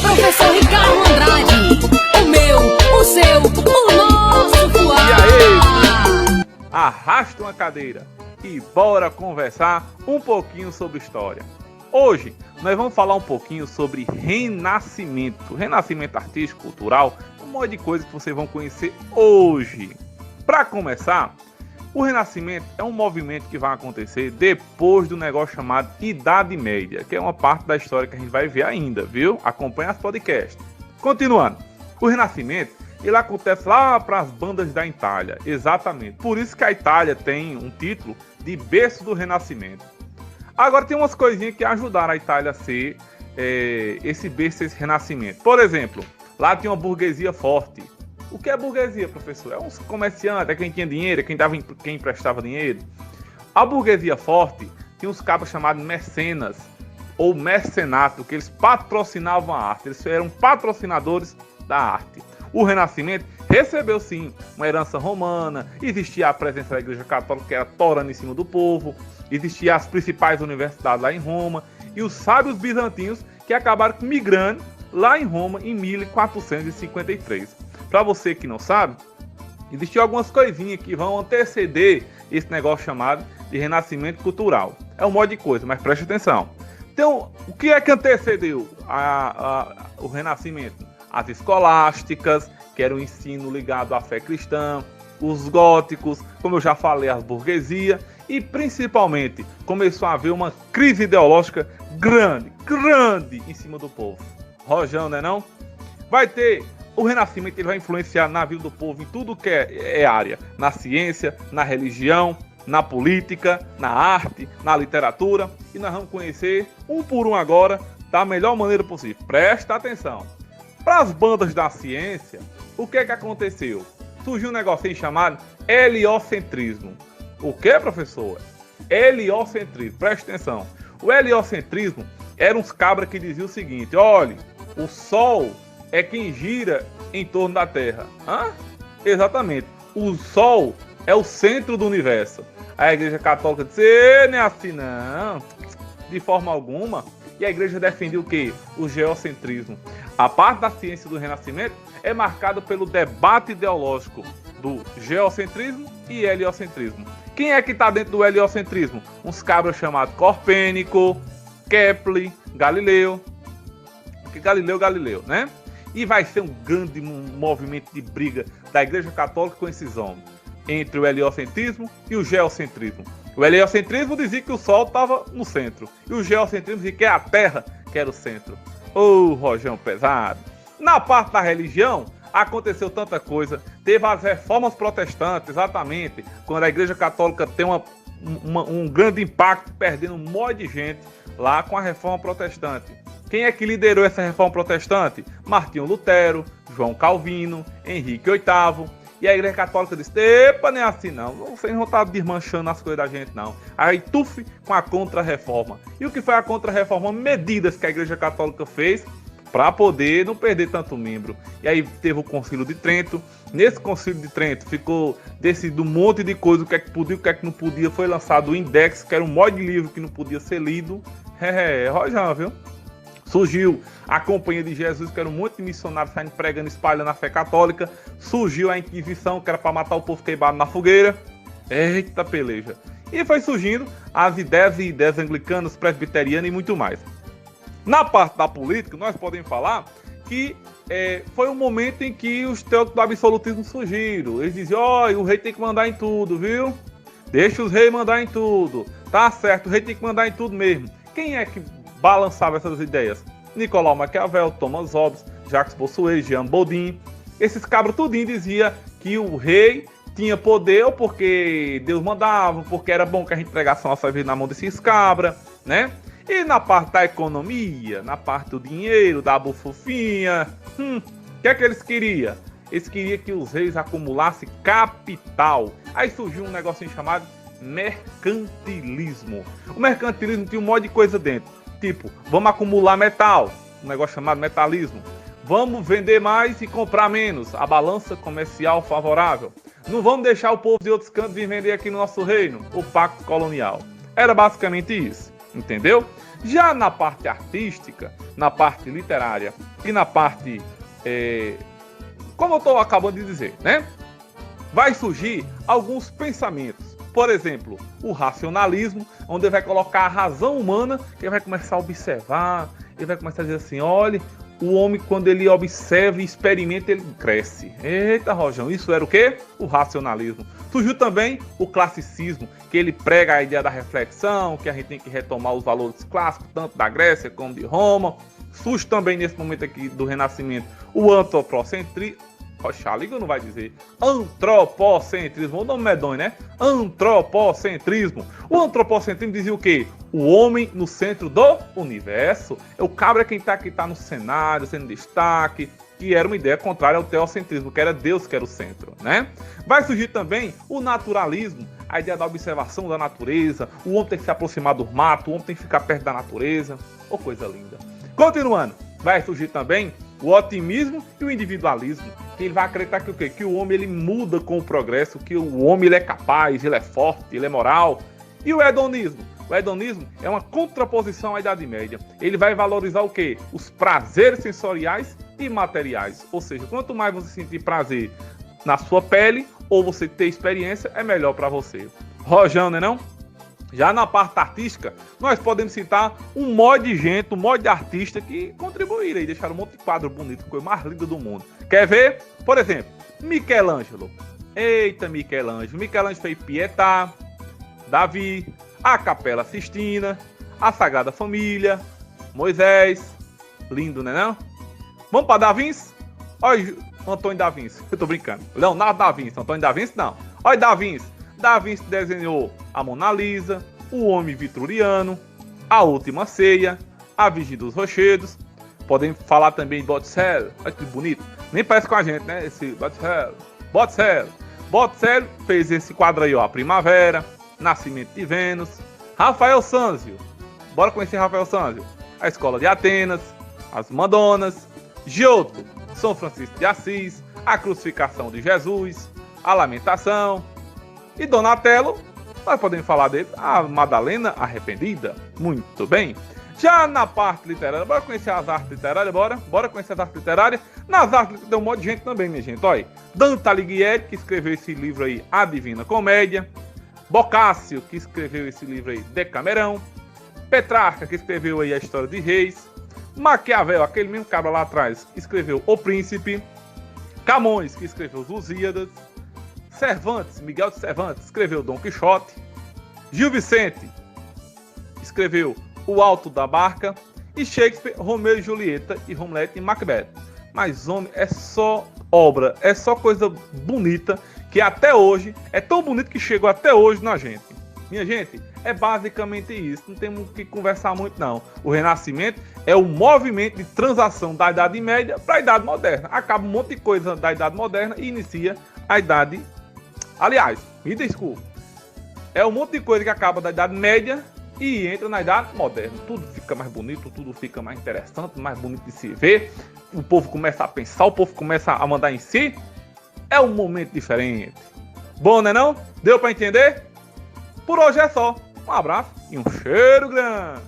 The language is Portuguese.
Professor Ricardo Andrade, o meu, o seu, o nosso Fuá. E aí? Arrasta uma cadeira e bora conversar um pouquinho sobre história. Hoje nós vamos falar um pouquinho sobre renascimento. Renascimento artístico, cultural, um monte de coisa que vocês vão conhecer hoje. Para começar, o Renascimento é um movimento que vai acontecer depois do negócio chamado Idade Média, que é uma parte da história que a gente vai ver ainda, viu? Acompanha os podcasts. Continuando, o Renascimento, ele acontece lá para as bandas da Itália, exatamente. Por isso que a Itália tem um título de berço do Renascimento. Agora tem umas coisinhas que ajudaram a Itália a ser esse berço, esse Renascimento. Por exemplo, lá tinha uma burguesia forte. O que é burguesia, professor? É uns comerciantes, é quem tinha dinheiro, é quem emprestava dinheiro. A burguesia forte tinha uns cabos chamados mecenas, ou mercenato, que eles patrocinavam a arte. Eles eram patrocinadores da arte. O Renascimento recebeu, sim, uma herança romana. Existia a presença da Igreja Católica, que era torando em cima do povo. Existiam as principais universidades lá em Roma. E os sábios bizantinos, que acabaram migrando lá em Roma em 1453. Para você que não sabe, existiam algumas coisinhas que vão anteceder esse negócio chamado de renascimento cultural. É um monte de coisa, mas preste atenção. Então, o que é que antecedeu o renascimento? As escolásticas, que era o ensino ligado à fé cristã, os góticos, como eu já falei, as burguesia, e principalmente começou a haver uma crise ideológica grande em cima do povo. Rojão, né não? Vai ter... O Renascimento ele vai influenciar na vida do povo em tudo que é área. Na ciência, na religião, na política, na arte, na literatura. E nós vamos conhecer um por um agora da melhor maneira possível. Presta atenção. Para as bandas da ciência, o que é que aconteceu? Surgiu um negocinho chamado heliocentrismo. O que, professor? Heliocentrismo. Presta atenção. O heliocentrismo era uns cabras que diziam o seguinte: olha, o Sol é quem gira em torno da Terra. Hã? Exatamente. O Sol é o centro do universo. A Igreja Católica disse: não é assim não, de forma alguma. E a Igreja defendia o quê? O geocentrismo. A parte da ciência do Renascimento é marcada pelo debate ideológico do geocentrismo e heliocentrismo. Quem é que está dentro do heliocentrismo? Uns cabras chamados Copérnico, Kepler, Galileu. Galileu, né? E vai ser um grande movimento de briga da Igreja Católica com esses homens, entre o heliocentrismo e o geocentrismo. O heliocentrismo dizia que o Sol estava no centro, e o geocentrismo dizia que é a Terra que era o centro. Rojão pesado. Na parte da religião, aconteceu tanta coisa. Teve as reformas protestantes, exatamente, quando a Igreja Católica tem um grande impacto, perdendo um monte de gente lá com a reforma protestante. Quem é que liderou essa reforma protestante? Martinho Lutero, João Calvino, Henrique VIII. E a Igreja Católica disse: epa, nem assim não, vocês não estão desmanchando as coisas da gente não. Aí tuf com a contra-reforma. E o que foi a contra-reforma? Medidas que a Igreja Católica fez para poder não perder tanto membro. E aí teve o Concílio de Trento. Nesse Concílio de Trento ficou decidido um monte de coisa, o que é que podia, o que é que não podia. Foi lançado o Index, que era um monte de livro que não podia ser lido. Rojão, viu? Surgiu a Companhia de Jesus, que era um monte de missionários saindo pregando, espalhando a fé católica. Surgiu a Inquisição, que era para matar o povo queimado na fogueira. Eita peleja. E foi surgindo as ideias anglicanas, presbiterianas e muito mais. Na parte da política, nós podemos falar que foi um momento em que os teólogos do absolutismo surgiram. Eles diziam: o rei tem que mandar em tudo, viu? Deixa os reis mandar em tudo. Tá certo, o rei tem que mandar em tudo mesmo. Quem é que balançava essas ideias? Nicolau Maquiavel, Thomas Hobbes, Jacques Bossuet, Jean Bodin. Esses cabras tudinho dizia que o rei tinha poder ou porque Deus mandava, porque era bom que a gente pregasse a nossa vida na mão desses cabras, né? E na parte da economia, na parte do dinheiro, da bufufinha, o que é que eles queriam? Eles queriam que os reis acumulassem capital. Aí surgiu um negocinho chamado mercantilismo. O mercantilismo tinha um monte de coisa dentro. Tipo, vamos acumular metal, um negócio chamado metalismo. Vamos vender mais e comprar menos, a balança comercial favorável. Não vamos deixar o povo de outros cantos vir vender aqui no nosso reino, o pacto colonial. Era basicamente isso, entendeu? Já na parte artística, na parte literária e na parte, como eu estou acabando de dizer, né? Vai surgir alguns pensamentos. Por exemplo, o racionalismo, onde ele vai colocar a razão humana, que ele vai começar a observar, ele vai começar a dizer assim, olha, o homem quando ele observa e experimenta, ele cresce. Eita, Rojão, isso era o quê? O racionalismo. Surgiu também o classicismo, que ele prega a ideia da reflexão, que a gente tem que retomar os valores clássicos, tanto da Grécia como de Roma. Surge também nesse momento aqui do Renascimento o antropocentrismo. Poxa, a língua não vai dizer antropocentrismo, o nome medonho, né? Antropocentrismo. O antropocentrismo dizia o quê? O homem no centro do universo. É o cabra quem tá aqui, tá no cenário, sendo destaque, que era uma ideia contrária ao teocentrismo, que era Deus que era o centro, né? Vai surgir também o naturalismo, a ideia da observação da natureza, o homem tem que se aproximar do mato, o homem tem que ficar perto da natureza. Oh, coisa linda. Continuando, vai surgir também o otimismo e o individualismo, que ele vai acreditar que o quê? Que o homem ele muda com o progresso, que o homem ele é capaz, ele é forte, ele é moral. E o hedonismo? O hedonismo é uma contraposição à Idade Média. Ele vai valorizar o quê? Os prazeres sensoriais e materiais. Ou seja, quanto mais você sentir prazer na sua pele ou você ter experiência, é melhor para você. Rojão, né não? Já na parte artística, nós podemos citar um monte de gente, um monte de artista que contribuíram e deixaram um monte de quadro bonito, coisa mais linda do mundo. Quer ver? Por exemplo, Michelangelo. Eita, Michelangelo. Michelangelo fez Pietà, Davi, a Capela Sistina, a Sagrada Família, Moisés. Lindo, né não? Vamos para Da Vinci? Olha Antônio Da Vinci. Eu tô brincando. Leonardo Da Vinci. Antônio Da Vinci, não. Olha Da Vinci. Da Vinci desenhou a Mona Lisa, o Homem Vitoriano, a Última Ceia, a Virgem dos Rochedos. Podemos falar também de Botticelli. Olha que bonito. Nem parece com a gente, né? Esse Botticelli. Botticelli fez esse quadro aí, ó. A Primavera, Nascimento de Vênus. Rafael Sanzio. Bora conhecer Rafael Sanzio. A Escola de Atenas, as Madonas. Giotto, São Francisco de Assis, a Crucificação de Jesus, a Lamentação. E Donatello, nós podemos falar dele, a Madalena Arrependida. Muito bem. Já na parte literária, bora conhecer as artes literárias, bora conhecer as artes literárias. Nas artes tem um monte de gente também, minha gente. Olha, Dante Alighieri, que escreveu esse livro aí, A Divina Comédia. Boccaccio, que escreveu esse livro aí, Decamerão. Petrarca, que escreveu aí a História de Reis. Maquiavel, aquele mesmo cabra lá atrás, escreveu O Príncipe. Camões, que escreveu Os Lusíadas. Cervantes, Miguel de Cervantes, escreveu Dom Quixote. Gil Vicente escreveu O Alto da Barca. E Shakespeare, Romeu e Julieta e Hamlet e Macbeth. Mas, homem, é só obra, é só coisa bonita, que até hoje, é tão bonito que chegou até hoje na gente. Minha gente, é basicamente isso, não temos que conversar muito não. O Renascimento é o movimento de transação da Idade Média para a Idade Moderna. Acaba um monte de coisa da Idade Moderna e inicia a Idade... Aliás, me desculpe, é um monte de coisa que acaba da Idade Média e entra na Idade Moderna. Tudo fica mais bonito, tudo fica mais interessante, mais bonito de se ver. O povo começa a pensar, o povo começa a mandar em si. É um momento diferente. Bom, né não? Deu para entender? Por hoje é só. Um abraço e um cheiro grande.